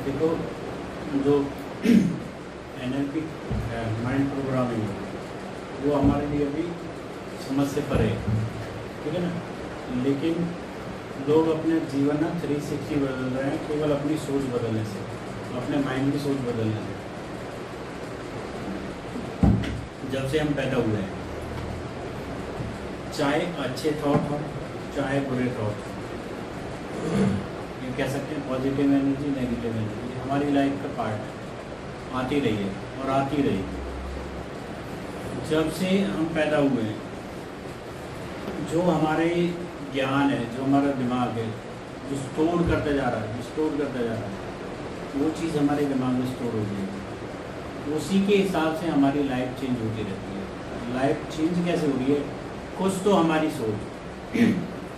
देखो, जो NLP mind programming है वो हमारे लिए अभी समझ से परे है, ठीक है ना। लेकिन लोग अपने जीवन ना 360 बदल रहे हैं केवल अपनी सोच बदलने से, अपने माइंड की सोच बदलने से। जब से हम पैदा हुए हैं, चाहे अच्छे थॉट हो चाहे बुरे थॉट हो, ये कह सकते हैं पॉजिटिव एनर्जी नेगेटिव एनर्जी हमारी लाइफ का पार्ट है, आती रही है और आती रहेगी। जब से हम पैदा हुए हैं, जो हमारे ज्ञान है, जो हमारा दिमाग है, जो स्टोर करता जा रहा है, वो चीज़ हमारे दिमाग में स्टोर हो गई है। उसी के हिसाब से हमारी लाइफ चेंज होती रहती है। लाइफ चेंज कैसे हो रही है? कुछ तो हमारी सोच,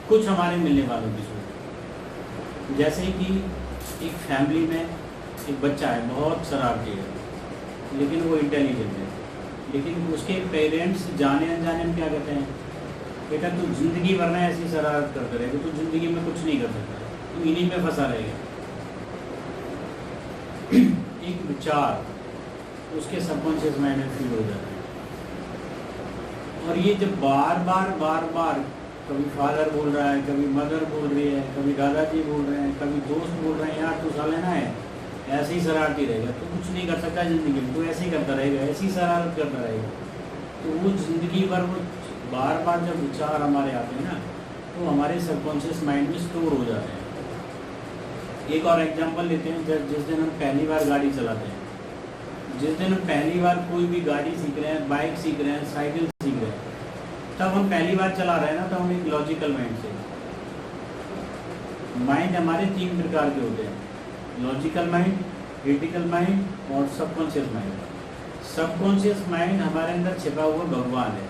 कुछ हमारे मिलने वालों की सोच। जैसे कि एक फैमिली में एक बच्चा है, बहुत शरारती है, लेकिन वो इंटेलिजेंट है, लेकिन उसके पेरेंट्स जाने अनजाने में क्या कहते हैं, बेटा तू जिंदगी भर ना ऐसी शरारत करते रहेगा, तू जिंदगी में कुछ नहीं कर सकता, तू इन्हीं में फंसा रहेगा। एक विचार उसके सबकॉन्शियस माइंड में फील हो जाता है, और ये जब बार बार कभी फादर बोल रहा है, कभी मदर बोल रही है, कभी दादाजी बोल रहे हैं, कभी दोस्त बोल रहे हैं, यार तू साले ना है ऐसे ही शरारती रहेगा, तू कुछ नहीं कर सकता ज़िंदगी में, तू ऐसे ही करता रहेगा, ऐसी शरारत करता रहेगा। तो वो ज़िंदगी भर वो बार जब विचार हमारे आते हैं ना, तो हमारे सबकॉन्शियस माइंड में स्टोर हो जाते हैं। एक और एग्जांपल लेते हैं, जिस दिन हम पहली बार गाड़ी चलाते हैं, जिस दिन हम पहली बार कोई भी गाड़ी सीख रहे हैं, बाइक सीख रहे हैं, साइकिल सीख रहे हैं, तब हम पहली बार चला रहे हैं ना, तो हम एक लॉजिकल माइंड से। माइंड हमारे 3 प्रकार के होते हैं, लॉजिकल माइंड, क्रिटिकल माइंड और सबकॉन्शियस माइंड। सबकॉन्शियस माइंड हमारे अंदर छिपा हुआ भगवान है,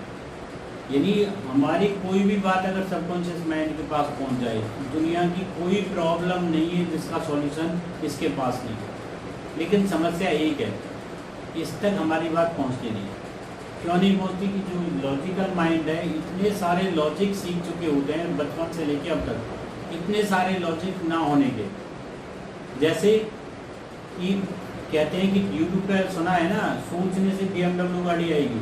यानी हमारी कोई भी बात अगर सबकॉन्शियस माइंड के पास पहुंच जाए, दुनिया की कोई प्रॉब्लम नहीं है जिसका सॉल्यूशन इसके पास नहीं है। लेकिन समस्या एक है, इस तक हमारी बात पहुंचती नहीं है। क्यों नहीं पहुंचती? कि जो लॉजिकल माइंड है, इतने सारे लॉजिक सीख चुके होते हैं बचपन से लेके अब तक, इतने सारे लॉजिक ना होने के। जैसे कि कहते हैं कि यूट्यूब पर सुना है ना, सोचने से BMW गाड़ी आएगी।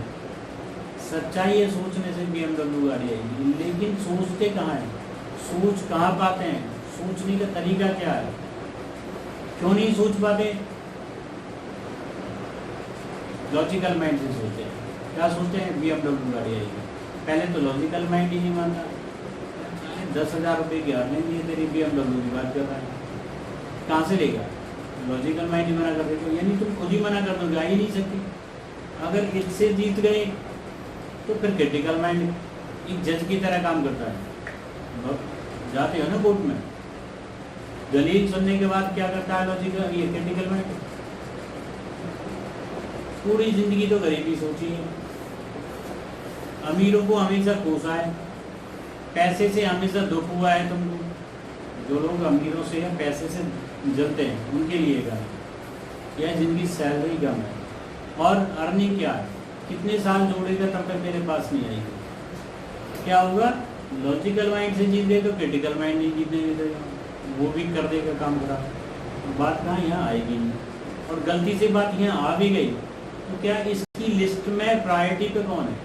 सच्चाई है, सोचने से BMW गाड़ी आएगी, लेकिन सोचते कहाँ हैं? सोच कहाँ पाते हैं? सोचने का तरीका क्या है? क्यों नहीं सोच पाते? लॉजिकल माइंड से सोचते हैं। क्या सोचते हैं? BMW गाड़ी आएगी। पहले तो लॉजिकल माइंड ही नहीं मानता, 10,000 रुपये की अर्निंग नहीं है तेरी, BMW की बात कर रहा है, कहाँ से लेगा? लॉजिकल माइंड ही मना कर देते, यानी तुम खुद ही मना कर दो, आ ही नहीं सकती। अगर इससे जीत गए तो फिर क्रिटिकल माइंड एक जज की तरह काम करता है। जाते हो ना कोर्ट में, दलील सुनने के बाद क्या करता है लॉजिकल, ये क्रिटिकल माइंड? पूरी जिंदगी तो गरीबी सोची है, अमीरों को हमेशा कोसा है, पैसे से हमेशा दुख हुआ है तुमको। जो लोग अमीरों से या पैसे से जलते हैं उनके लिए का यह जिंदगी सैलरी कम है, और अर्निंग क्या है, कितने साल जोड़ेगा तब तक तेरे पास नहीं आएगी। क्या होगा? लॉजिकल माइंड से जीत गए तो क्रिटिकल माइंड नहीं जीतने देगा, वो भी कर देगा काम खराब। बात कहाँ यहाँ आएगी नहीं, और गलती से बात यहाँ आ भी गई तो क्या इसकी लिस्ट में प्रायोरिटी पे कौन है?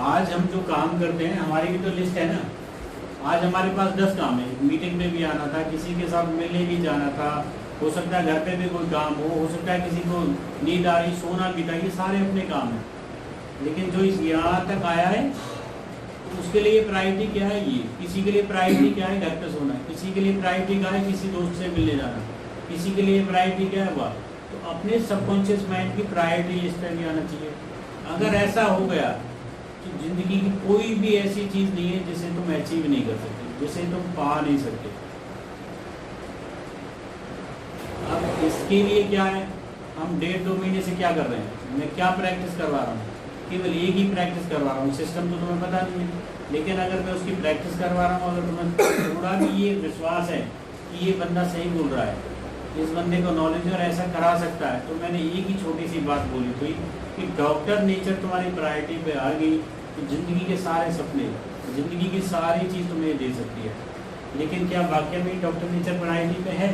आज हम जो काम करते हैं, हमारी भी तो लिस्ट है ना। आज हमारे पास 10 काम है, मीटिंग में भी आना था, किसी के साथ मिलने भी जाना था, हो सकता है घर पे भी कोई काम हो सकता है किसी को नींद आ रही, सोना भी था, ये सारे अपने काम हैं। लेकिन जो इस यहाँ तक आया है उसके लिए प्रायोरिटी क्या है? ये। किसी के लिए प्रायोरिटी क्या है? घर पे सोना। किसी के लिए प्रायोरिटी क्या है? किसी दोस्त से मिलने जाना। किसी के लिए प्रायोरिटी क्या है? वाह। तो अपने सबकॉन्शियस माइंड की प्रायोरिटी लिस्ट में भी आना चाहिए। अगर ऐसा हो गया तो जिंदगी की कोई भी ऐसी चीज़ नहीं है जिसे तुम अचीव नहीं कर सकते, जिसे तुम पा नहीं सकते। अब इसके लिए क्या है, हम 1.5-2 महीने से क्या कर रहे हैं? मैं क्या प्रैक्टिस करवा रहा हूँ? केवल एक ही प्रैक्टिस करवा रहा हूँ। सिस्टम तो तुम्हें पता नहीं है, लेकिन अगर मैं उसकी प्रैक्टिस करवा रहा हूँ, अगर तुम्हें थोड़ा भी ये विश्वास है कि ये बंदा सही बोल रहा है, इस बंदे को नॉलेज और ऐसा करा सकता है, तो मैंने एक ही छोटी सी बात बोली थी कि डॉक्टर नेचर तुम्हारी प्रायोरिटी पे आ गई तो ज़िंदगी के सारे सपने, ज़िंदगी की सारी चीज़ तुम्हें दे सकती है। लेकिन क्या वाकई में डॉक्टर नेचर प्रायोरिटी पे है?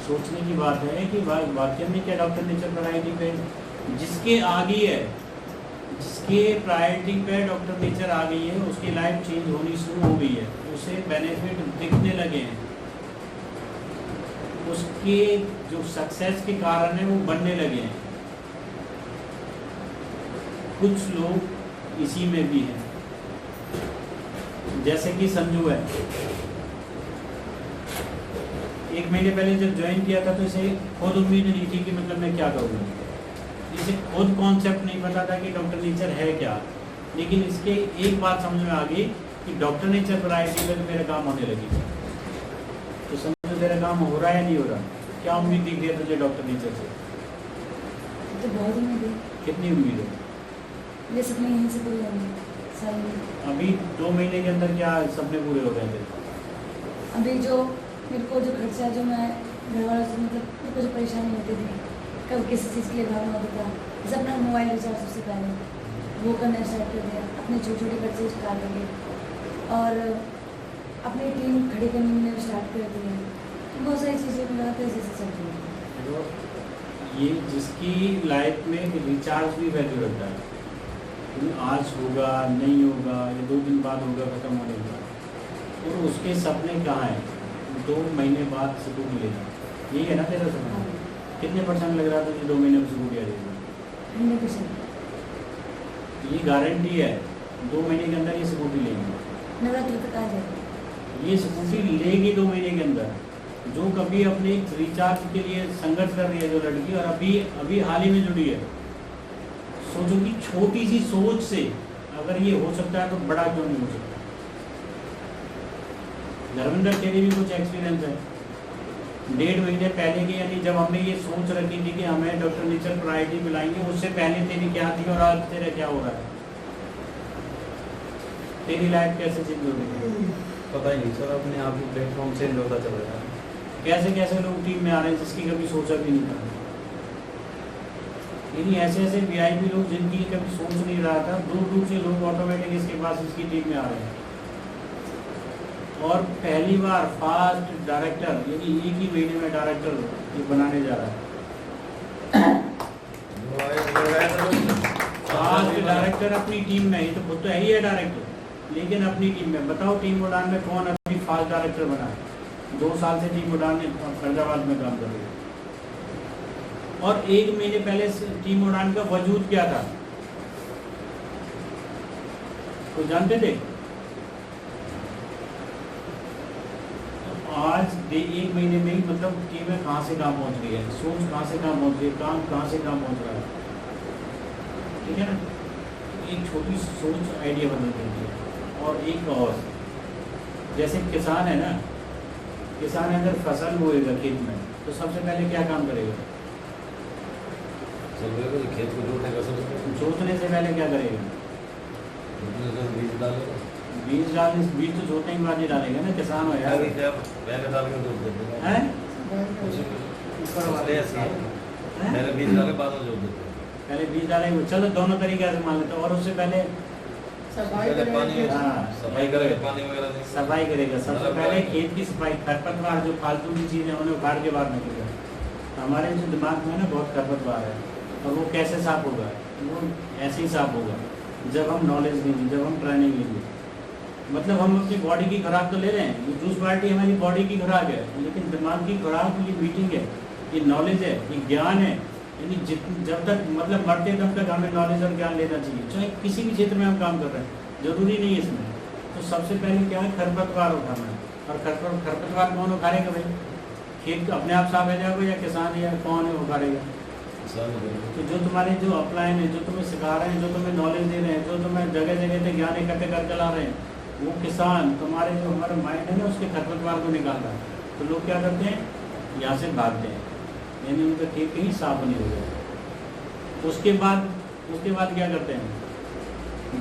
सोचने की बात है कि वाकई में क्या डॉक्टर नेचर प्रायोरिटी पे जिसके आ गई है, जिसके प्रायोरिटी पे डॉक्टर नेचर आ गई है, उसकी लाइफ चेंज होनी शुरू हो गई है, उसे बेनिफिट दिखने लगे हैं, उसके जो सक्सेस के कारण है वो बनने लगे हैं। कुछ लोग इसी में भी हैं, जैसे कि संजू है, 1 महीने पहले जब ज्वाइन किया था तो इसे खुद उम्मीद नहीं थी कि मतलब मैं क्या करूँगा, इसे खुद कॉन्सेप्ट नहीं पता था कि डॉक्टर नेचर है क्या, लेकिन इसके एक बात समझ में आ गई कि डॉक्टर नेचर प्रायोरिटी पे तो मेरा काम होने लगी। तो समझो तेरा काम हो रहा है या नहीं हो रहा? क्या उम्मीद दिख रही है तुझे डॉक्टर नेचर से? तो बहुत उम्मीद है। कितनी उम्मीद है? ये सपने यहीं से पूरे होंगे साल में। अभी 2 महीने के अंदर क्या सपने पूरे हो गए थे? अभी जो मेरे को जो खर्चा है, जो मैं घर वालों से मतलब मेरे को जो परेशानी होती थी, कब किसी चीज़ के लिए भागना होता था, जैसे अपना मोबाइल रिचार्ज सबसे पहले वो करना स्टार्ट कर दिया, अपने छोटे छोटे खर्चे स्टार्ट कर दिए और अपनी टीम खड़ी करने में स्टार्ट कर दिया। बहुत सारी चीज़ें मुझे जैसे चल रही है। ये जिसकी लाइफ में रिचार्ज भी वैल्यू रखता है, आज होगा नहीं होगा, ये 2 दिन बाद होगा, खत्म हो जाएगा, और उसके सपने कहाँ हैं? 2 महीने बाद सुकून लेना, यही है ना तेरा सपना? कितने % लग रहा था तुझे 2 महीने में सुकून लिया जाएगा? 100%। ये गारंटी है, 2 महीने के अंदर ये स्कूटी लेगी, नवरात्र तक आ जाएगा। ये स्कूटी लेगी 2 महीने के अंदर। जो कभी अपने रिचार्ज के लिए संघर्ष कर रही है जो लड़की, और अभी हाल ही में जुड़ी है, सोचो कि छोटी सी सोच से अगर ये हो सकता है तो बड़ा क्यों नहीं हो सकता? धर्मेंद्र तेरे भी कुछ एक्सपीरियंस है 1.5 महीने पहले की, यानी जब हमने ये सोच रखी थी कि हमें डॉक्टर नेचर प्रायोरिटी मिलाएंगे, उससे पहले तेरी क्या थी और आज तेरा क्या हो रहा है? तेरी लाइफ कैसे चेंज हो रही है? पता ही नहीं सर, अपने आप ही प्लेटफॉर्म चेंज होता चल रहा है। कैसे कैसे लोग टीम में आ रहे हैं जिसकी कभी सोचा भी नहीं था, यानी ऐसे ऐसे वीआईपी लोग जिनकी कभी सोच नहीं रहा था, दूर दूर से लोग ऑटोमेटिक इसके पास इसकी टीम में आ रहे हैं। और पहली बार फास्ट डायरेक्टर, यानी 1 ही महीने में डायरेक्टर ये बनाने जा रहा है। फास्ट डायरेक्टर अपनी टीम में, ये तो खुद तो है ही है डायरेक्टर, लेकिन अपनी टीम में। बताओ टीम उड़ान में कौन अभी फास्ट डायरेक्टर बना है? 2 साल से टीम उड़ान फरीदाबाद में काम कर रही है, और 1 महीने पहले टीम उड़ान का वजूद क्या था तो जानते थे? आज 1 महीने में ही मतलब टीमें कहाँ से कहाँ पहुँच गई है, सोच कहाँ से कहाँ पहुँच गई, काम कहाँ से कहाँ पहुँच रहा है, ठीक है ना? एक छोटी सोच आइडिया बदल देती है। और एक और, जैसे किसान है ना, किसान अगर फसल बोएगा खेत में तो सबसे पहले क्या काम करेगा? खेत को जोतने का जोतने से पहले क्या करेगा? बीज डालेगा। बीज डालने, बीज तो जोतने के बाद ही डालेगा ना, किसान हो यार, पहले डाल के जोत देते हैं। हैं? ऊपर वाले ऐसे हैं, पहले बीज डाले बाद में जोत देते हैं। पहले बीज डालेंगे, चलो दोनों तरीके से मान लेते हैं। और उससे पहले पहले पानी, हाँ, सफाई करेगा, पानी वगैरह देंगे। सफाई करेगा। सबसे पहले खेत की सफाई, खरपतवार जो फालतू की चीज़ें उन्हें उखाड़ के बाहर निकलेगा। हमारे जो दिमाग में ना बहुत खरपतवार है, और वो कैसे साफ होगा? वो ऐसे ही साफ होगा जब हम नॉलेज लेंगे, जब हम ट्रेनिंग लेंगे। मतलब हम अपनी बॉडी की खुराक तो ले रहे हैं, ये जूस पार्टी हमारी बॉडी की खुराक है, लेकिन दिमाग की खुराक ये मीटिंग है, ये नॉलेज है, ये ज्ञान है। यानी जब तक मतलब मरते दम तक हमें नॉलेज और ज्ञान लेना चाहिए, चाहे किसी भी क्षेत्र में हम काम कर रहे हैं, जरूरी नहीं है इसमें। तो सबसे पहले क्या है? खरपतवार उठाना है। और खरपतवार कौन उखाड़ेगा भाई? खेत अपने आप साफ हो जाएगा या किसान या कौन है उखाड़ेगा? तो जो तुम्हारे जो अपलाइन है, जो तुम्हें सिखा रहे हैं, जो तुम्हें नॉलेज दे रहे हैं, जो तुम्हें जगह जगह पे ज्ञान इकट्ठे कर चला रहे हैं, वो किसान तुम्हारे जो हमारा माइंड है ना, उसके खरपतवार को निकाल रहा है। तो लोग क्या करते हैं? यहाँ से भागते हैं, यानी उनका खेत कहीं साफ नहीं हो जाए। उसके बाद क्या करते हैं?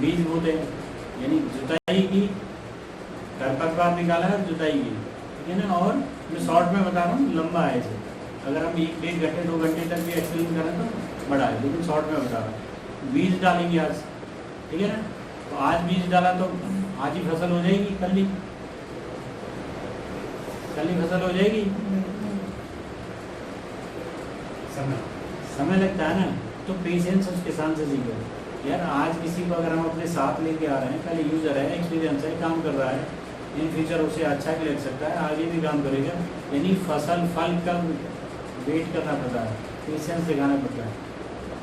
बीज बोते हैं, यानी जुताई की, खरपतवार निकाला है, जुताई की, ठीक है ना? और मैं शॉर्ट में बता रहा हूँ, लंबा है इसे, अगर हम 1-1 घंटे 2 घंटे तक भी एक्सप्लेन करें तो बड़ा है, लेकिन शॉर्ट में बता रहा हूँ। बीज डालेंगे आज, ठीक है ना? तो आज बीज डाला तो आज ही फसल हो जाएगी, कल ही फसल हो जाएगी। समय लगता है ना, तो पेशेंस उस किसान से सीखो यार। आज किसी को अगर हम अपने साथ लेके आ रहे हैं, पहले यूज़र है, एक्सपीरियंस है, काम कर रहा है, इन फ्यूचर उसे अच्छा भी लग सकता है, आगे भी काम करेगा, यानी फसल फल का वेट करना पड़ता है, पेशेंस दिखाना पड़ता है,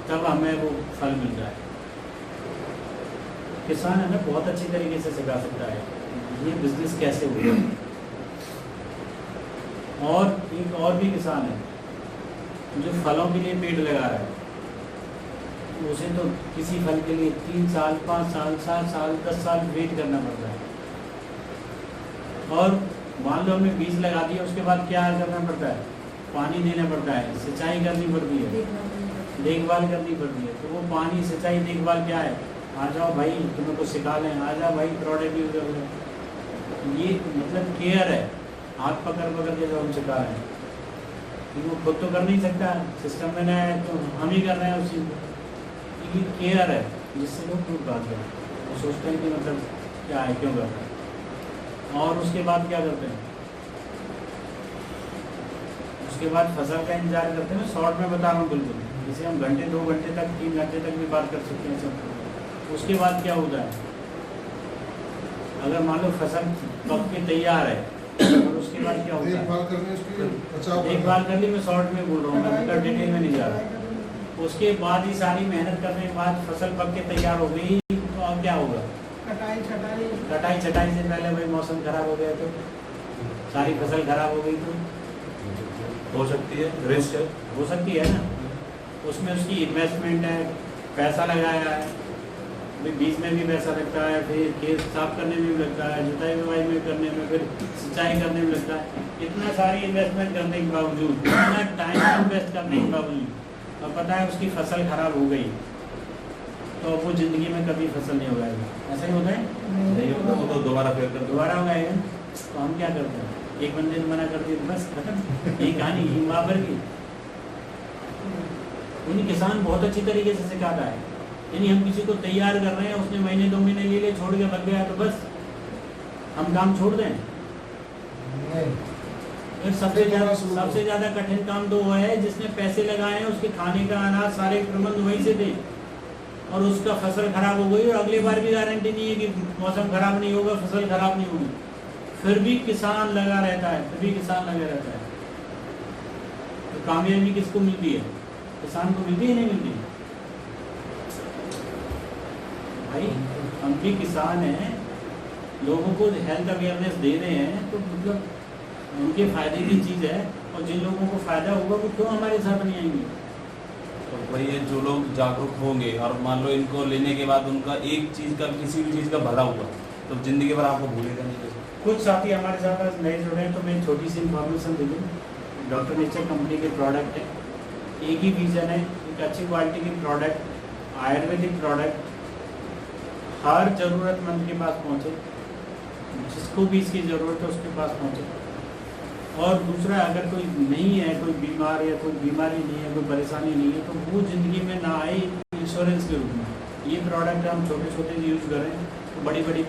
तब हमें वो फल मिल रहा है। किसान है ना, बहुत अच्छी तरीके से सिखा सकता है ये बिजनेस कैसे होगा। और एक और भी किसान है जो फलों के लिए पेड़ लगा रहा है, उसे तो किसी फल के लिए 3 साल 5 साल 7 साल 10 साल वेट करना पड़ता है। और मान लो हमने बीज लगा दिया, उसके बाद क्या करना पड़ता है, पानी देना पड़ता है, सिंचाई करनी पड़ती है, देखभाल करनी पड़ती है। तो वो पानी सिंचाई देखभाल क्या है, आ जाओ भाई तुम्हें कुछ सिखा लें, आ जाओ भाई प्रोडक्ट यूज कर लें, ये मतलब केयर है, हाथ पकड़ पकड़ के जो हम सिखा रहे हैं। वो खुद तो कर नहीं सकता, सिस्टम में नया है तो हम ही कर रहे हैं उस चीज़ को। ये केयर है जिससे लोग खूब बात करें, वो सोचते हैं कि मतलब क्या है, क्यों कर रहे हैं। और उसके बाद क्या करते हैं, उसके बाद फसल का इंतजार करते हैं। मैं शॉर्ट में बता रहा हूँ बिल्कुल, जैसे हम घंटे 2 घंटे तक 3 घंटे तक भी बात कर सकते हैं सब। उसके बाद क्या होता है, अगर मान लो फसल पक के तैयार है, और उसके बाद क्या होता है, देखभाल कर ली। मैं शॉर्ट में बोल रहा हूँ, मैं मतलब डिटेल में नहीं जा रहा। उसके बाद ही सारी मेहनत करने के बाद फसल पक के तैयार हो गई, तो अब क्या होगा, कटाई छटाई से पहले भाई मौसम खराब हो गया तो सारी फसल खराब हो गई तो हो सकती है, रिस्क है, हो सकती है ना। उसमें उसकी इन्वेस्टमेंट है, पैसा लगाया है, फिर बीज में भी पैसा लगता है, फिर खेत साफ करने में भी लगता है, जुताई बुवाई में करने में, फिर सिंचाई करने में लगता है। इतना सारी इन्वेस्टमेंट करने के बावजूद, इतना टाइम इन्वेस्ट करने के बावजूद, और पता है उसकी फसल खराब हो गई, तो वो ज़िंदगी में कभी फसल नहीं उगाएगा। ऐसा ही होता है, नहीं होता वो तो दोबारा फिर कर दोबारा उगाएगा। तो हम क्या करते हैं, एक बंदे ने मना कर दिया बस खत्म, ये कहानी ही बाबर की। यानी किसान बहुत अच्छी तरीके से सिखाता है, यानी हम किसी को तैयार कर रहे हैं, उसने महीने 2 महीने ले लिए, छोड़ के लग गया, तो बस हम काम छोड़ दें। फिर सबसे ज़्यादा कठिन काम तो वो है जिसने पैसे लगाए हैं, उसके खाने का अनाज सारे प्रबंध वहीं से दे, और उसका फसल खराब हो गई, और अगली बार भी गारंटी नहीं है कि मौसम खराब नहीं होगा, फसल खराब नहीं होगी, फिर भी किसान लगा रहता है, फिर भी किसान लगा रहता है। तो कामयाबी किसको मिलती है, किसान को मिलती है, नहीं मिलती? भाई हम भी किसान हैं, लोगों को हेल्थ अवेयरनेस दे रहे हैं, तो मतलब उनके फायदे की चीज़ है, और जिन लोगों को फायदा होगा वो क्यों हमारे साथ नहीं आएंगे। तो वही है, जो लोग जागरूक होंगे और मान लो इनको लेने के बाद उनका एक चीज़ का, किसी भी चीज़ का भला हुआ, तो जिंदगी भर आपको भूलेगा नहीं। कुछ साथी हमारे साथ आज नए जुड़े हैं, तो मैं छोटी सी इन्फॉर्मेशन दे दूँ। डॉक्टर नेचर कंपनी के प्रोडक्ट है, एक ही विजन है, एक अच्छी क्वालिटी की प्रोडक्ट, आयुर्वेदिक प्रोडक्ट हर ज़रूरतमंद के पास पहुँचे, जिसको भी इसकी ज़रूरत है उसके पास पहुँचे। और दूसरा, अगर कोई नहीं है, कोई बीमार या कोई बीमारी नहीं है, कोई परेशानी नहीं है, तो वो ज़िंदगी में ना आए इंश्योरेंस के रूप में। ये प्रोडक्ट हम छोटे छोटे यूज़ करें तो बड़ी बड़ी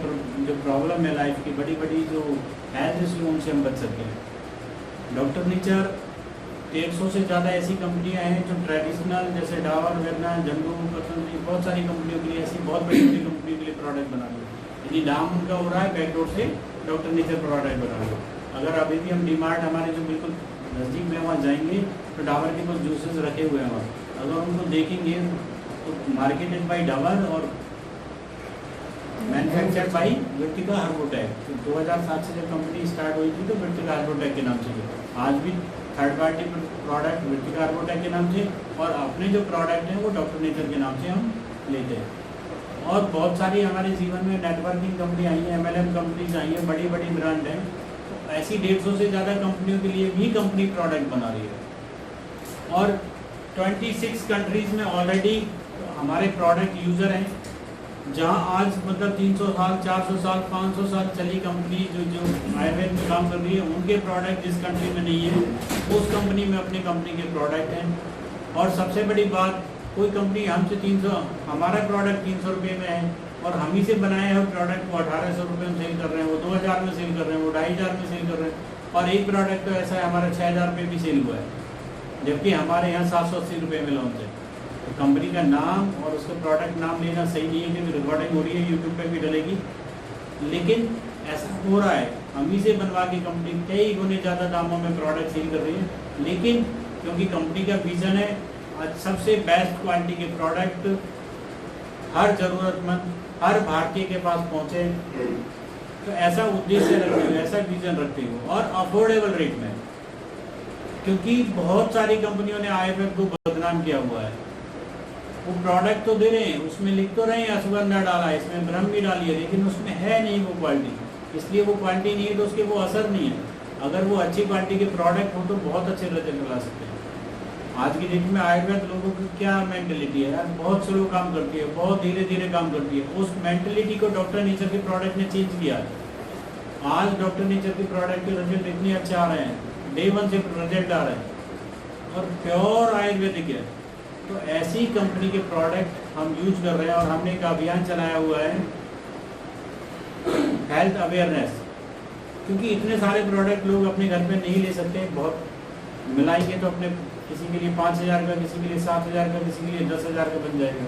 जो प्रॉब्लम है लाइफ की, बड़ी बड़ी जो हेल्थ इशू, उनसे हम बच सकते हैं। डॉक्टर नेचर 150 से ज़्यादा ऐसी कंपनियां हैं जो ट्रेडिशनल, जैसे डाबर, वेदना, जंडू, पतंजलि, बहुत सारी कंपनियों के लिए, ऐसी बहुत बड़ी बड़ी कंपनियों के लिए प्रोडक्ट बना रही है। यदि नाम उनका हो रहा है, बैकडोर से डॉक्टर नेचर प्रोडक्ट बना रही है। अगर अभी भी हम डीमार्ट हमारे जो बिल्कुल नज़दीक में वहाँ जाएंगे तो डाबर के कुछ जूसेस रखे हुए हैं वहाँ, अगर उनको देखेंगे तो मार्केटेड बाई डाबर और मैन्युफैक्चर्ड बाई वर्टिका हार्बोटेक। तो 2007 से जब कंपनी स्टार्ट हुई थी तो वर्टिका हार्बोटेक के नाम से, आज भी थर्ड पार्टी प्रोडक्ट वर्टिका हार्बोटेक के नाम से, और अपने जो प्रोडक्ट हैं वो डॉक्टर नेचर के नाम से हम लेते हैं। और बहुत सारी हमारे जीवन में नेटवर्किंग कंपनी आई हैं, MLM कंपनीज आई हैं, बड़ी बड़ी ब्रांड हैं। ऐसी 150 से ज़्यादा कंपनियों के लिए भी कंपनी प्रोडक्ट बना रही है, और 26 कंट्रीज़ में ऑलरेडी हमारे प्रोडक्ट यूज़र हैं। जहां आज मतलब 300 साल, 400 साल, 500 साल चली कंपनी जो आयुर्वेद में काम कर रही है, उनके प्रोडक्ट जिस कंट्री में नहीं है, उस कंपनी में अपनी कंपनी के प्रोडक्ट हैं। और सबसे बड़ी बात, कोई कंपनी हमसे 300, हमारा प्रोडक्ट 300 रुपये में है, और हम ही से बनाए हुए प्रोडक्ट को 1800 रुपये में सेल कर रहे हैं, वो 2000 में सेल कर रहे हैं, वो 2500 में सेल कर रहे हैं। और एक प्रोडक्ट तो ऐसा है हमारा 6000 रुपये भी सेल हुआ है। जबकि हमारे यहाँ 780 रुपये में लॉन्च है। तो कंपनी का नाम और उसका प्रोडक्ट नाम लेना सही नहीं है, क्योंकि रिकॉर्डिंग हो रही है, यूट्यूब पे भी डलेगी। लेकिन ऐसा हो रहा है, हम ही से बनवा के कंपनी कई गुने ज़्यादा दामों में प्रोडक्ट सेल कर रही है। लेकिन क्योंकि कंपनी का विजन है आज सबसे बेस्ट क्वालिटी के प्रोडक्ट हर ज़रूरतमंद, हर भारतीय के पास पहुँचे, तो ऐसा उद्देश्य रखते हुए, ऐसा विजन रखते हुए और अफोर्डेबल रेट में। क्योंकि बहुत सारी कंपनियों ने आयुर्वेद को बदनाम किया हुआ है। वो प्रोडक्ट तो दे रहे हैं, उसमें लिख तो रहे हैं अश्वगंधा डाला है, इसमें ब्रह्म भी डाली है, लेकिन उसमें है नहीं वो क्वालिटी। इसलिए वो क्वालिटी नहीं है तो उसके वो असर नहीं है। अगर वो अच्छी क्वालिटी के प्रोडक्ट हो तो बहुत अच्छे रिजल्ट ला सकते हैं। आज की डेट में आयुर्वेद लोगों की क्या मेंटेलिटी है यार, बहुत स्लो काम करती है, बहुत धीरे धीरे काम करती है। उस मेंटेलिटी को डॉक्टर नेचर के प्रोडक्ट ने चेंज किया है। आज डॉक्टर नेचर के प्रोडक्ट के रिजल्ट इतने अच्छे आ रहे हैं, डे 1 से रिजल्ट आ रहे हैं और प्योर आयुर्वेदिक है। तो ऐसी कंपनी के प्रोडक्ट हम यूज कर रहे हैं और हमने एक अभियान चलाया हुआ है हेल्थ अवेयरनेस, क्योंकि इतने सारे प्रोडक्ट लोग अपने घर पे नहीं ले सकते। बहुत मिलाएंगे तो अपने किसी के लिए 5,000 का, किसी के लिए 7,000 का, किसी के लिए 10,000 का बन जाएगा।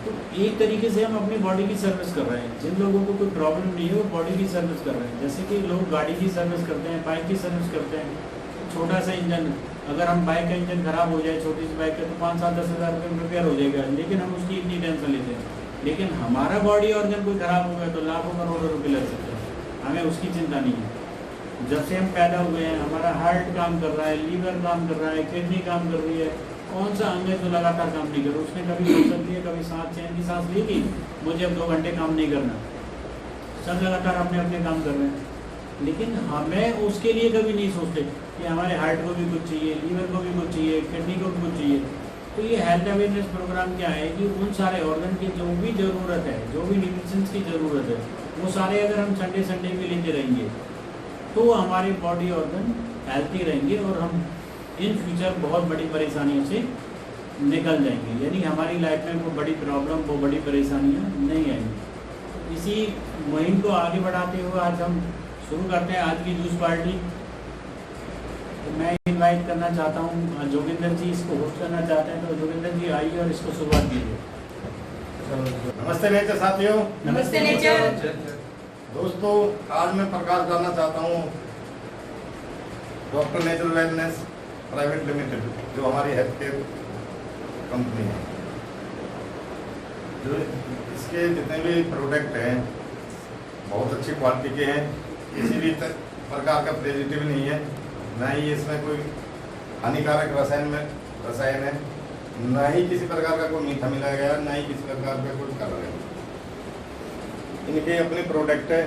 तो एक तरीके से हम अपनी बॉडी की सर्विस कर रहे हैं। जिन लोगों को कोई प्रॉब्लम नहीं है वो बॉडी की सर्विस कर रहे हैं। जैसे कि लोग गाड़ी की सर्विस करते हैं, बाइक की सर्विस करते हैं। छोटा सा इंजन, अगर हम बाइक का इंजन खराब हो जाए, छोटी सी बाइक का, तो 5-7-10 हज़ार रुपये में रिपेयर हो जाएगा, लेकिन हम उसकी इतनी टेंशन लेते हैं। लेकिन हमारा बॉडी ऑर्गन कोई खराब हो गया तो लाखों करोड़ों रुपये लग सकते हैं, हमें उसकी चिंता नहीं है। जब से हम पैदा हुए हैं हमारा हार्ट काम कर रहा है, लीवर काम कर रहा है, किडनी काम कर रही है। कौन सा अंग है जो लगातार काम नहीं कर रहा? उसने कभी फुर्सत ली है, कभी सांस चैन की सांस ली थी, मुझे अब 2 घंटे काम नहीं करना। सब लगातार अपने अपने काम कर रहे हैं, लेकिन हमें उसके लिए कभी नहीं सोचते कि हमारे हार्ट को भी कुछ चाहिए, लीवर को भी कुछ चाहिए, किडनी को भी कुछ चाहिए। तो ये हेल्थ अवेयरनेस प्रोग्राम क्या है कि उन सारे ऑर्गन की जो भी ज़रूरत है, जो भी न्यूट्रिशन की ज़रूरत है, वो सारे अगर हम संडे भी लेते रहेंगे तो हमारे बॉडी ऑर्गन हेल्थी रहेंगे और हम इन फ्यूचर बहुत बड़ी परेशानियों से निकल जाएंगे। यानी हमारी लाइफ में वो बड़ी प्रॉब्लम, वो बड़ी परेशानियाँ नहीं आएंगी। इसी मुहिम को आगे बढ़ाते हुए आज हम शुरू करते हैं आज की जूस पार्टी। तो मैं इनवाइट करना चाहता हूँ जोगिंदर जी, इसको होस्ट करना चाहते हैं, तो जोगिंदर जी आइए और इसको शुरुआत कीजिए। नमस्ते नेचर साथियों। नमस्ते नेचर। दोस्तों, आज मैं प्रकाश डालना चाहता हूँ doctor nature wellness private limited, जो हमारी हेल्थ केयर कंपनी है। जो इसके जितने भी प्रोडक्ट हैं बहुत अच्छी क्वालिटी के हैं, किसी भी प्रकार का प्रिजर्वेटिव नहीं है, ना ही इसमें कोई हानिकारक रसायन है, ना ही किसी प्रकार का कोई मीठा मिलाया गया, ना ही किसी प्रकार का कोई कलर है। इनके अपने प्रोडक्ट है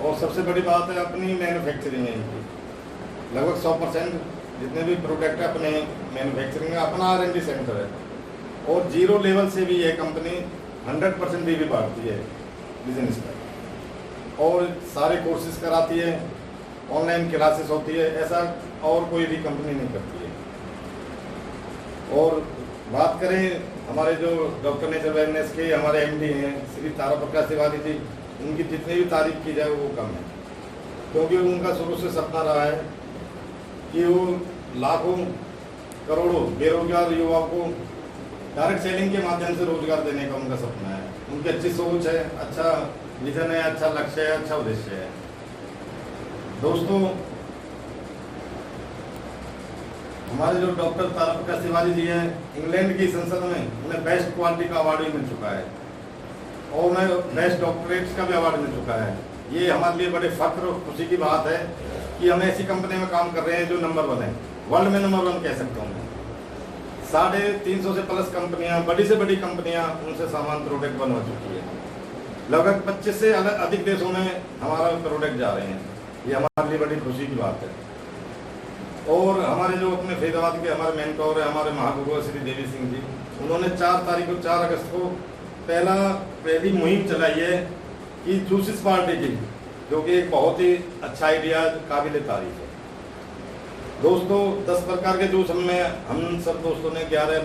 और सबसे बड़ी बात है अपनी मैन्युफैक्चरिंग है इनकी। लगभग 100% जितने भी प्रोडक्ट है अपने मैन्युफैक्चरिंग है, अपना R&D सेंटर है और 0 लेवल से भी यह कंपनी 100% भी बढ़ती है बिजनेस में और सारे कोर्सेज कराती है, ऑनलाइन क्लासेस होती है, ऐसा और कोई भी कंपनी नहीं करती है। और बात करें हमारे जो डॉक्टर नेचर वेलनेस के हमारे MD हैं श्री तारा प्रकाश तिवारी जी, उनकी जितनी भी तारीफ की जाए वो कम है, क्योंकि उनका शुरू से सपना रहा है कि वो लाखों करोड़ों बेरोजगार युवाओं को डायरेक्ट सेलिंग के माध्यम से रोजगार देने का उनका सपना है। उनकी अच्छी सोच है, अच्छा विजन है, अच्छा लक्ष्य है, अच्छा उद्देश्य है। दोस्तों, हमारे जो डॉक्टर तारा प्रकाश तिवारी जी हैं, इंग्लैंड की संसद में उन्हें बेस्ट क्वालिटी का अवार्ड भी मिल चुका है और उन्हें बेस्ट डॉक्टरेट का भी अवार्ड मिल चुका है। ये हमारे लिए बड़े फख्र और खुशी की बात है कि हम ऐसी कंपनी में काम कर रहे हैं जो नंबर 1 है, वर्ल्ड में नंबर 1 कह सकता हूँ मैं। 350 से प्लस कंपनियां, बड़ी से बड़ी कंपनियां उनसे सामान प्रोडक्ट बनवा चुकी है। लगभग 25 से अधिक देशों में हमारा प्रोडक्ट जा रहे हैं। ये हमारे लिए बड़ी खुशी की बात है। और हमारे जो अपने फरीदाबाद के हमारे मेंटोर है, हमारे महागुरु श्री देवी सिंह जी, उन्होंने 4 अगस्त को पहली मुहिम चलाई है कि जूसेस पार्टी की, जो कि एक बहुत ही अच्छा आइडिया, काबिल तारीफ है। दोस्तों, 10 प्रकार के जूस हम सब दोस्तों ने 11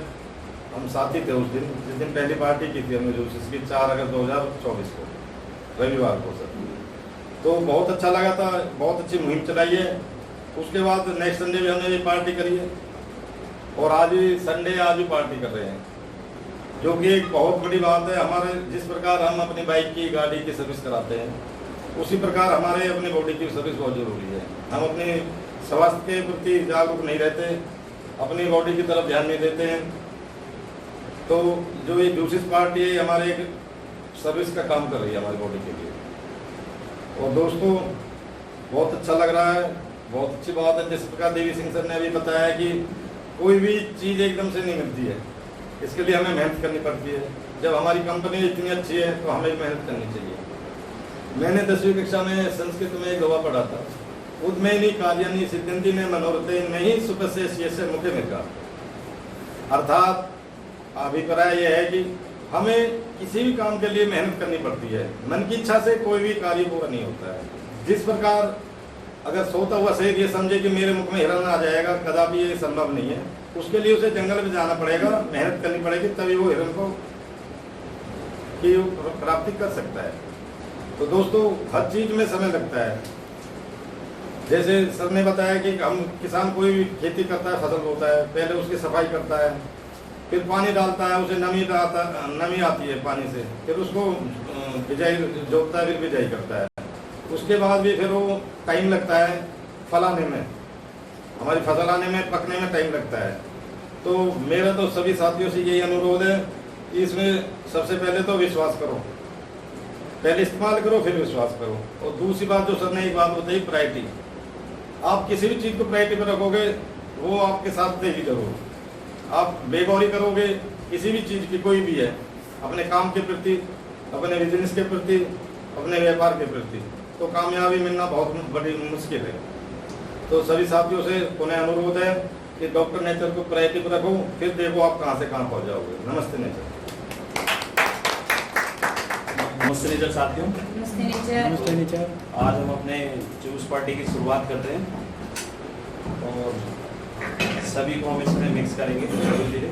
हम साथी थे उस दिन, जिस दिन पहली पार्टी की थी हमने जूसेस की, 4 अगस्त 2024 को रविवार को सर। तो बहुत अच्छा लगा था, बहुत अच्छी मुहिम चलाई है उसके बाद नेक्स्ट संडे भी हमने ये पार्टी करी है और आज भी संडे आज भी पार्टी कर रहे हैं, जो कि एक बहुत बड़ी बात है। हमारे जिस प्रकार हम अपनी बाइक की गाड़ी की सर्विस कराते हैं, उसी प्रकार हमारे अपनी बॉडी की सर्विस बहुत जरूरी है। हम अपने स्वास्थ्य के प्रति जागरूक नहीं रहते, अपनी बॉडी की तरफ ध्यान नहीं देते हैं, तो जो ये दूसरी पार्टी है हमारे एक सर्विस का काम कर रही है हमारी बॉडी के लिए। और दोस्तों बहुत अच्छा लग रहा है, बहुत अच्छी बात है। जिस प्रकार देवी सिंह सर ने अभी बताया कि कोई भी चीज़ एकदम से नहीं मिलती है, इसके लिए हमें मेहनत करनी पड़ती है। जब हमारी कंपनी इतनी अच्छी है तो हमें मेहनत करनी चाहिए। मैंने 10वीं कक्षा में संस्कृत में एक दोहा पढ़ा था, उद्मेनी कार्यानि सिद्धंति में मनोरथे नहीं सुपसे मुखे में का। अर्थात अभिप्राय यह है कि हमें किसी भी काम के लिए मेहनत करनी पड़ती है। मन की इच्छा से कोई भी कार्य पूरा नहीं होता है। जिस प्रकार अगर सोता हुआ शेर ये समझे कि मेरे मुख में हिरण आ जाएगा, कदापि ये संभव नहीं है। उसके लिए उसे जंगल में जाना पड़ेगा, मेहनत करनी पड़ेगी, तभी वो हिरण को की प्राप्ति कर सकता है। तो दोस्तों हर चीज में समय लगता है। जैसे सर ने बताया कि हम किसान कोई भी खेती करता है, फसल बोता है, पहले उसकी सफाई करता है, फिर पानी डालता है, उसे नमी आती है पानी से, फिर उसको बिजाई जोतता है, फिर बिजाई करता है। उसके बाद भी फिर वो टाइम लगता है फल आने में, हमारी फसल आने में, पकने में टाइम लगता है। तो मेरा तो सभी साथियों से यही अनुरोध है कि इसमें सबसे पहले तो विश्वास करो, पहले इस्तेमाल करो फिर विश्वास करो। और दूसरी बात जो सर ने एक बात बताई, प्रायोरिटी। आप किसी भी चीज़ को प्रायोरिटी पर रखोगे वो आपके साथ देगी जरूर। आप बेगौरी करोगे किसी भी चीज़ की, कोई भी है, अपने काम के प्रति, अपने बिजनेस के प्रति, अपने व्यापार के प्रति, तो कामयाबी मिलना बहुत बड़ी मुश्किल है। तो सभी साथियों से पुनः अनुरोध है कि डॉक्टर नेचर को प्रायोरिटी पर रखो, फिर देखो आप कहाँ से कहाँ पहुँच जाओगे। नमस्ते नेचर। नमस्ते नेचर साथियों। नमस्ते नेचर। नमस्ते नेचर। आज हम अपने जूस पार्टी की शुरुआत करते हैं और सभी को हम इसमें मिक्स करेंगे धीरे धीरे।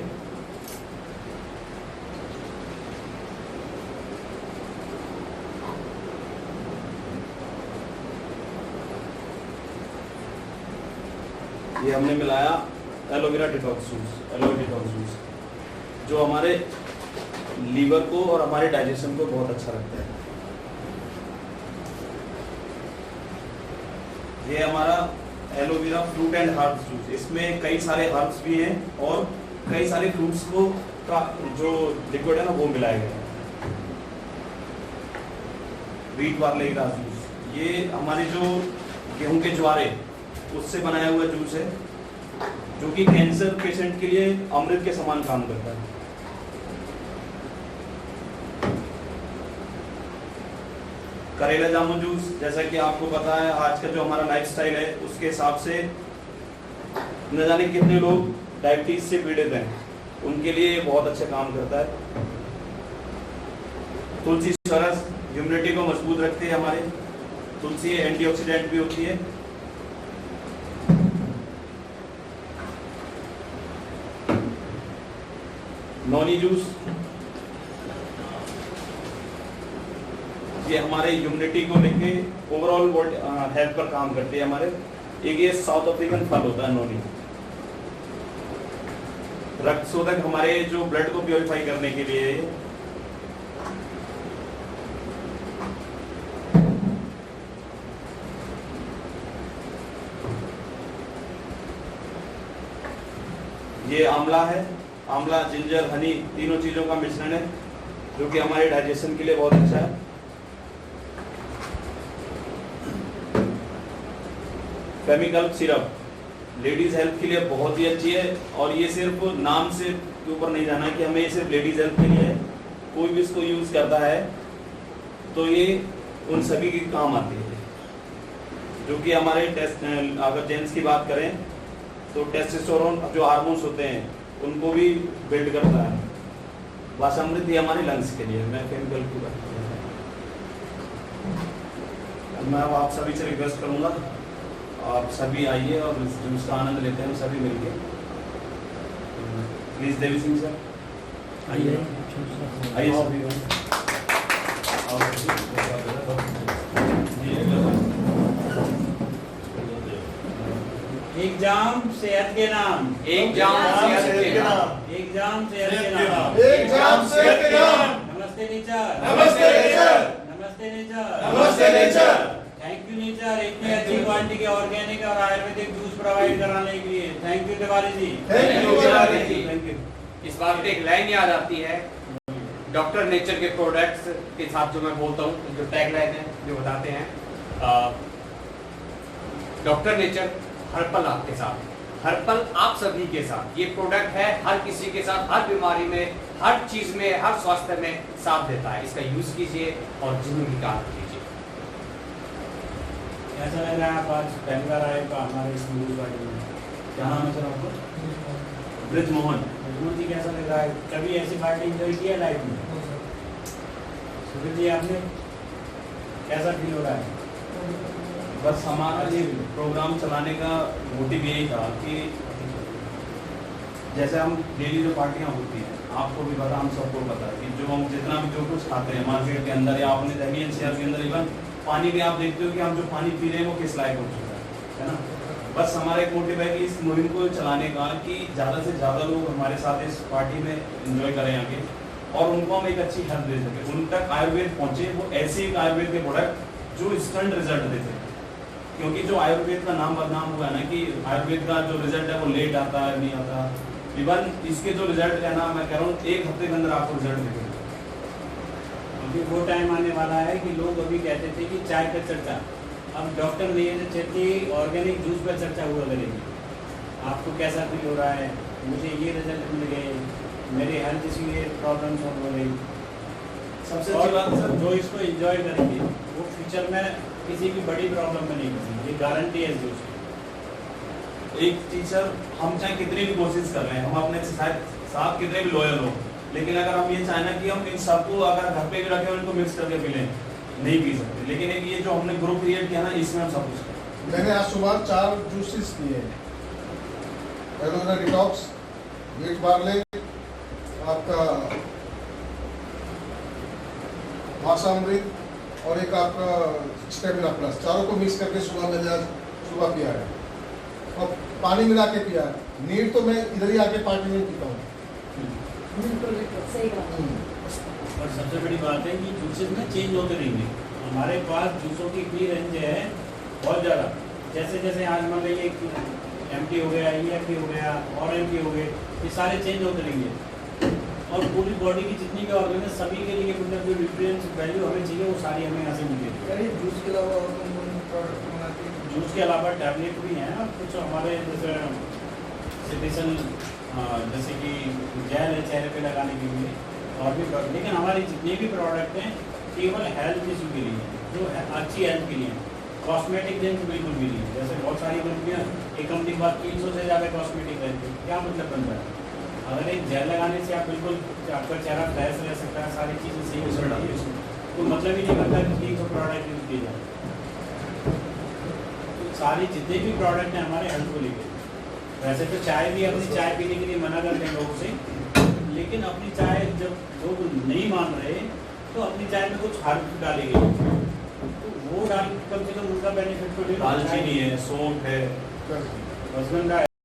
ये हमने मिलाया एलोवेरा डिटॉक्स जूस, जो हमारे लीवर को और हमारे डाइजेशन को बहुत अच्छा रखता है। ये हमारा aloe vera fruit and herbs juice, इसमें कई सारे हर्ब्स भी हैं और कई सारे फ्रूट्स को का जो लिक्विड है ना वो मिलाया गया है। व्हीट बार्ले ग्रास जूस, ये हमारे जो गेहूं के ज्वारे उससे बनाया हुआ जूस है, जो कि कैंसर पेशेंट के लिए अमृत के समान काम करता है। करेला जामुन जूस, जैसा कि आपको पता है आज का जो हमारा लाइफस्टाइल है उसके हिसाब से न जाने कितने लोग डायबिटीज से पीड़ित हैं, उनके लिए ये बहुत अच्छा काम करता है। तुलसी सरस इम्यूनिटी को मजबूत रखती है हमारे, तुलसी एंटीऑक्सीडेंट भी होती है। नॉनी जूस, ये हमारे इम्यूनिटी को लेके ओवरऑल हेल्थ पर काम करते हैं हमारे। एक ये साउथ अफ्रीकन फल होता है नॉनी, रक्त शोधक, हमारे जो ब्लड को प्योरीफाई करने के लिए। ये आंवला है, आंवला, जिंजर, हनी, तीनों चीजों का मिश्रण है जो कि हमारे डाइजेशन के लिए बहुत अच्छा है। फेमिकल सिरप लेडीज हेल्थ के लिए बहुत ही अच्छी है, और ये सिर्फ नाम से ऊपर नहीं जाना कि हमें ये सिर्फ लेडीज हेल्थ के लिए है। कोई भी इसको यूज करता है तो ये उन सभी के काम आती है, जो कि हमारे अगर जेंट्स की बात करें तो टेस्टोस्टेरोन जो हार्मोन्स होते हैं उनको भी बिल्ड करता है। वासामृत ये हमारे लंग्स के लिए। मैं केमिकल की बात कर रहा हूं। मैं अब आप सभी से रिक्वेस्ट करूंगा, आप सभी आइए और इस जूस का आनंद लेते हैं सभी मिलके। प्लीज देवी सिंह सर आइए, आइए सभी। एक जाम सेहत के नाम, एक जाम सेहत के नाम, एक जाम सेहत के नाम, एक जाम सेहत के नाम। नमस्ते नेचर, नमस्ते नेचर, नमस्ते नेचर, नमस्ते नेचर। थैंक यू नेचर, इतनी अच्छी क्वालिटी के ऑर्गेनिक और आयुर्वेदिक जूस प्रोवाइड कराने के लिए। Thank you Tiwari ji, thank you Tiwari ji. Thank you. इस बात पे एक लाइन याद आती है डॉक्टर नेचर के प्रोडक्ट्स के साथ, जो मैं बोलता हूँ, जो टैग लाइन है जो बताते हैं, डॉक्टर नेचर हर पल आपके साथ, हर पल आप सभी के साथ। ये प्रोडक्ट है हर किसी के साथ, हर बीमारी में, हर चीज में, हर स्वास्थ्य में साथ देता है। इसका यूज कीजिए और जिंदगी का आनंद लीजिए। कैसा लग रहा है आप आज पहली बार आए का हमारे स्कूल पार्टी में? क्या नाम है सर आपको? ब्रिजमोहन। ब्रिजमोहन जी, कैसा लग रहा है? कभी ऐसी पार्टी एंजॉय की है लाइफ में? सुधीर जी, आपने कैसा फील हो रहा है? बस हमारा ये प्रोग्राम चलाने का मोटिव यही था कि जैसे हम डेली जो पार्टियां होती हैं, आपको भी पता, हम सबको पता है कि जो हम जितना भी जो कुछ खाते हैं मार्केट के अंदर या अपने दिल्ली एनसीआर के अंदर, इवन पानी भी आप देखते हो कि हम जो पानी पी रहे हैं वो किस लायक हो चुका है ना। बस हमारा एक मोटिव है कि इस मुहिम को चलाने का कि ज़्यादा से ज़्यादा लोग हमारे साथ इस पार्टी में एंजॉय करें आगे, और उनको हम एक अच्छी हेल्प दे सकें, उन तक आयुर्वेद पहुँचे, वो ऐसे एक आयुर्वेद के प्रोडक्ट जो इंस्टेंट रिजल्ट देते हैं। क्योंकि जो आयुर्वेद का नाम बदनाम हुआ है ना कि आयुर्वेद का जो रिजल्ट है वो लेट आता है, नहीं आता। इवन इसके जो रिजल्ट है ना, मैं कह रहा हूँ 1 हफ्ते के अंदर आपको रिजल्ट मिलेगा। अभी वो टाइम आने वाला है कि लोग अभी कहते थे कि चाय पर चर्चा, अब डॉक्टर नहीं कहते ऑर्गेनिक जूस पर चर्चा हुआ करेगी। आपको कैसा फील हो रहा है? मुझे ये रिजल्ट मिल गए, मेरी हेल्थ इशू ये प्रॉब्लम सॉल्व हो गई। सबसे और अच्छी बात सर, जो इसको एंजॉय करेंगे वो फ्यूचर में किसी भी बड़ी प्रॉब्लम में नहीं होगी, ये गारंटी है जूस की। एक टीचर, हम चाहे कितनी भी कोशिश कर रहे हैं, हम अपने साथ कितने भी लॉयल हो, लेकिन अगर हम ये चाहें कि हम इन सबको अगर घर पे भी रखें और इनको मिक्स करके पी लें, नहीं पी सकते। लेकिन एक ये जो हमने ग्रुप क्रिएट किया ना, इसमें हम सब कुछ मैंने आज सुबह 4 जूसेस किए, एलोवेरा डिटॉक्स, वीट बार्ले, आपका मासामृत और एक आपका स्टेमिना प्लस, चारों को मिक्स करके सुबह मैंने आज सुबह पिया है और पानी मिला के पिया है। नीर तो मैं इधर ही आके पार्टी में पीता हूँ। बिल्कुल बिल्कुल सही बात है। और सबसे बड़ी बात है कि जूसेस में चेंज होते रहेंगे। हमारे पास जूसों की इतनी रेंज है बहुत ज़्यादा। जैसे जैसे आज मान लीजिए एमटी हो गया, ईएफटी हो गया और एमटी हो गए, ये सारे चेंज होते रहेंगे। और पूरी बॉडी की जितनी भी ऑर्गन है सभी के लिए मतलब जो न्यूट्रिएंट्स वैल्यू हमें चाहिए वो सारी हमें यहाँ से मिलेगी। जूस के अलावा और कौन-कौन प्रोडक्ट बनाते हैं? जूस के अलावा टैबलेट भी हैं और कुछ हमारे जैसे सिटिजन जैसे कि जेल है चेहरे पे लगाने के लिए और भी प्रोडक्ट। लेकिन हमारी जितने भी प्रोडक्ट हैं केवल हेल्थ इशू के लिए, जो अच्छी हेल्थ के लिए, कॉस्मेटिक रेंज बिल्कुल भी नहीं। जैसे बहुत सारी कंपनियाँ एक कंपनी के बाद 300 से ज़्यादा कॉस्मेटिक रहते हैं, क्या मतलब बनता है? अगर एक जेल लगाने से आप बिल्कुल आपका चेहरा फ्रेश रह सकता है, सारी चीज़ें सही हो सकती है, तो मतलब ही नहीं बनता कि 300 प्रोडक्ट यूज किए जाए। तो सारी जितने भी प्रोडक्ट हैं हमारे हेल्थ को लेकर। वैसे तो चाय भी अपनी चाय पीने के लिए मना करते हैं लोगों से, लेकिन अपनी चाय जब लोग नहीं मान रहे तो अपनी चाय में कुछ हार्म डालेंगे, तो वो डाल कम से कम उनका बेनिफिट तो ले। दालचीनी है, सौंफ है, हस्बैंड का